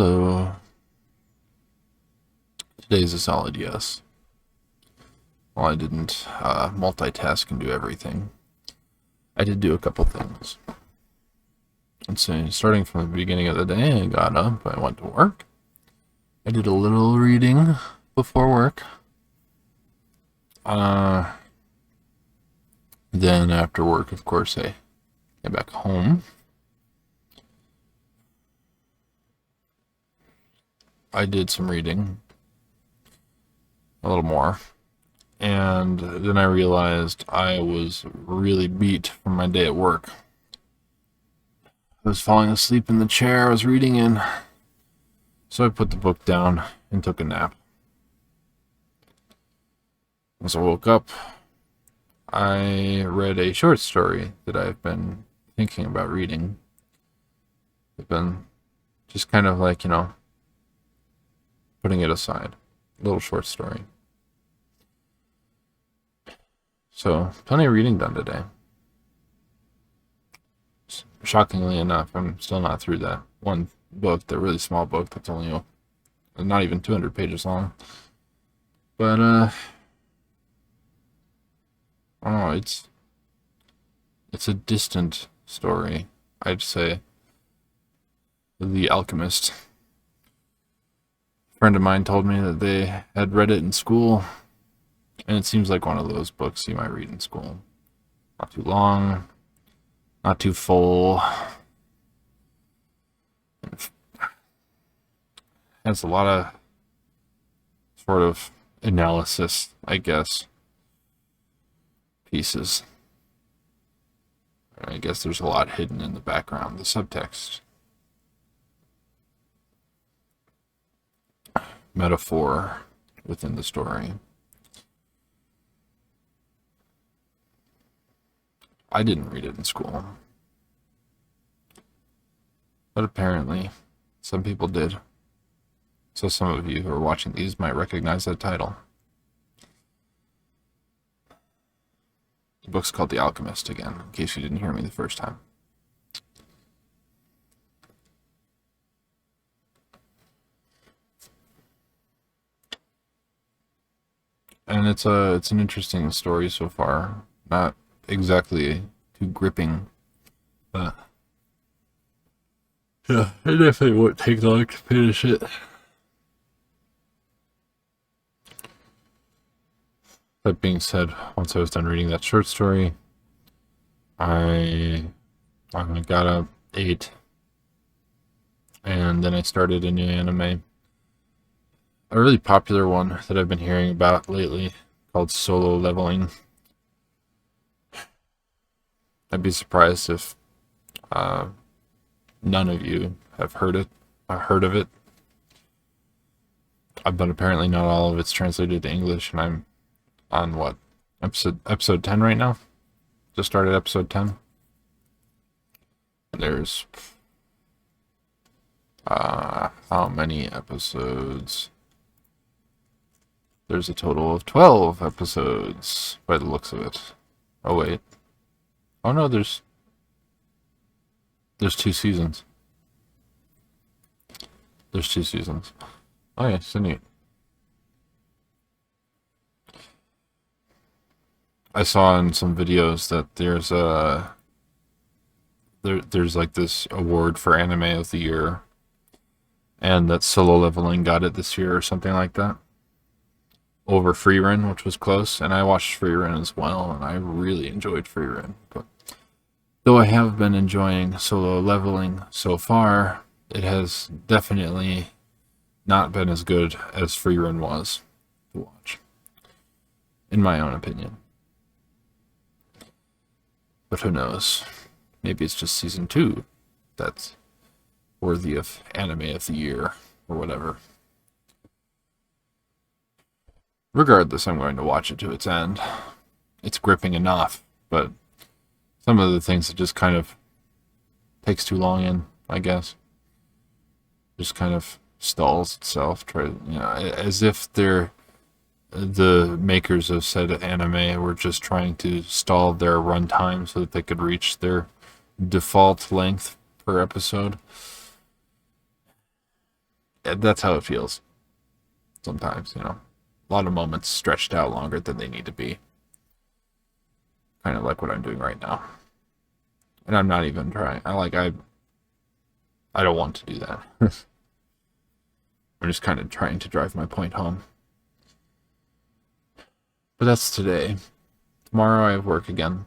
Hello. Today's a solid yes. While I didn't multitask and do everything, I did do a couple things. And so, starting from the beginning of the day, I got up, I went to work. I did a little reading before work. Then after work, of course, I get back home. I did some reading, a little more. And then I realized I was really beat from my day at work. I was falling asleep in the chair I was reading in, so I put the book down and took a nap. As I woke up, I read a short story that I've been thinking about reading. I've been just kind of like, putting it aside. A little short story. So, plenty of reading done today. Shockingly enough, I'm still not through that one book, the really small book that's only not even 200 pages long. But, I don't know, it's a distant story, I'd say. The Alchemist. A friend of mine told me that they had read it in school, and it seems like one of those books you might read in school. Not too long, not too full. Has a lot of sort of analysis, I guess, pieces. I guess there's a lot hidden in the background, the subtext. Metaphor within the story. I didn't read it in school, but apparently some people did. So some of you who are watching these might recognize that title. The book's called The Alchemist, again, in case you didn't hear me the first time. And it's an interesting story so far. Not exactly too gripping, but yeah, it definitely won't take long to finish it. That being said, once I was done reading that short story, I got up, ate, and then I started a new anime. A really popular one that I've been hearing about lately called Solo Leveling. I'd be surprised if none of you have heard of it. But apparently not all of it's translated to English, and I'm on what, episode 10 right now? Just started episode 10. There's how many episodes? There's a total of 12 episodes by the looks of it. Oh wait. Oh no, there's 2 seasons. There's 2 seasons. Oh yeah, so neat. I saw in some videos that there's like this award for anime of the year, and that Solo Leveling got it this year or something like that, over Frieren, which was close. And I watched Frieren as well, and I really enjoyed Frieren. But though I have been enjoying Solo Leveling so far, it has definitely not been as good as Frieren was to watch, in my own opinion. But who knows? Maybe it's just season 2 that's worthy of anime of the year or whatever. Regardless, I'm going to watch it to its end. It's gripping enough, but some of the things it just kind of takes too long in, I guess. Just kind of stalls itself, as if the makers of said anime were just trying to stall their runtime so that they could reach their default length per episode. that's how it feels sometimes, you know. A lot of moments stretched out longer than they need to be. Kind of like what I'm doing right now. And I'm not even trying. I don't want to do that. I'm just kind of trying to drive my point home. But that's today. Tomorrow I have work again,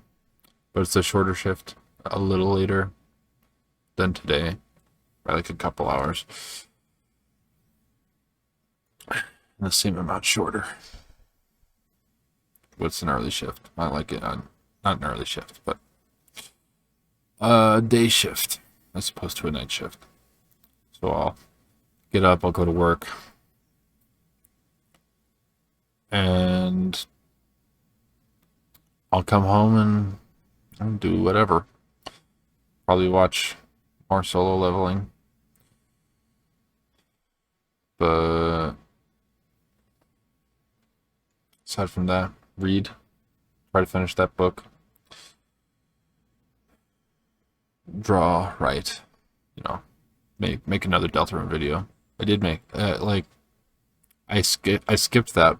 but it's a shorter shift, a little later than today, by like a couple hours. And the same amount shorter. But it's an early shift. I like it on, not an early shift, but a day shift as opposed to a night shift. So I'll get up, I'll go to work, and I'll come home and do whatever. Probably watch more Solo Leveling. But aside from that, read. Try to finish that book. Draw, write. You know, make another Deltarune video. I did make I skipped that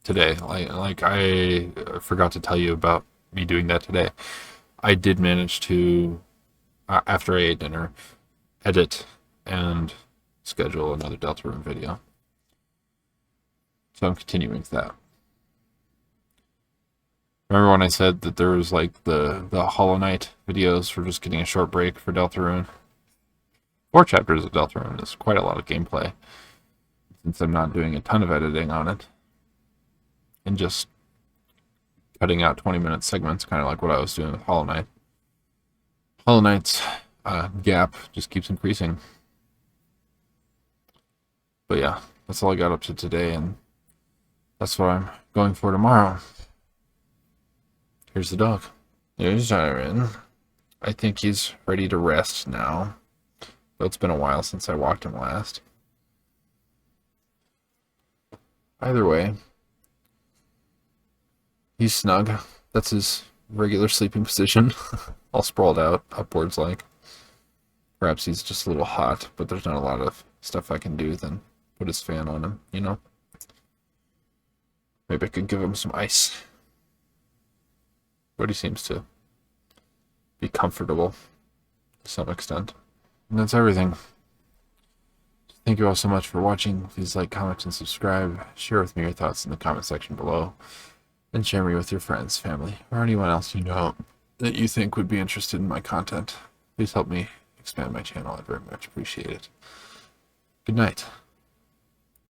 today. Like I forgot to tell you about me doing that today. I did manage to, after I ate dinner, edit and schedule another Deltarune video. So I'm continuing with that. Remember when I said that there was like the Hollow Knight videos for just getting a short break for Deltarune? 4 chapters of Deltarune is quite a lot of gameplay, since I'm not doing a ton of editing on it. And just cutting out 20-minute segments, kind of like what I was doing with Hollow Knight. Hollow Knight's gap just keeps increasing. But yeah, that's all I got up to today, and that's what I'm going for tomorrow. Here's the dog. There's Iron. I think he's ready to rest now. Though it's been a while since I walked him last. Either way, he's snug. That's his regular sleeping position. All sprawled out, upwards like. Perhaps he's just a little hot, but there's not a lot of stuff I can do than put his fan on him, you know? Maybe I could give him some ice. But he seems to be comfortable to some extent. And that's everything. Thank you all so much for watching. Please like, comment, and subscribe. Share with me your thoughts in the comment section below. And share me with your friends, family, or anyone else you know that you think would be interested in my content. Please help me expand my channel. I'd very much appreciate it. Good night.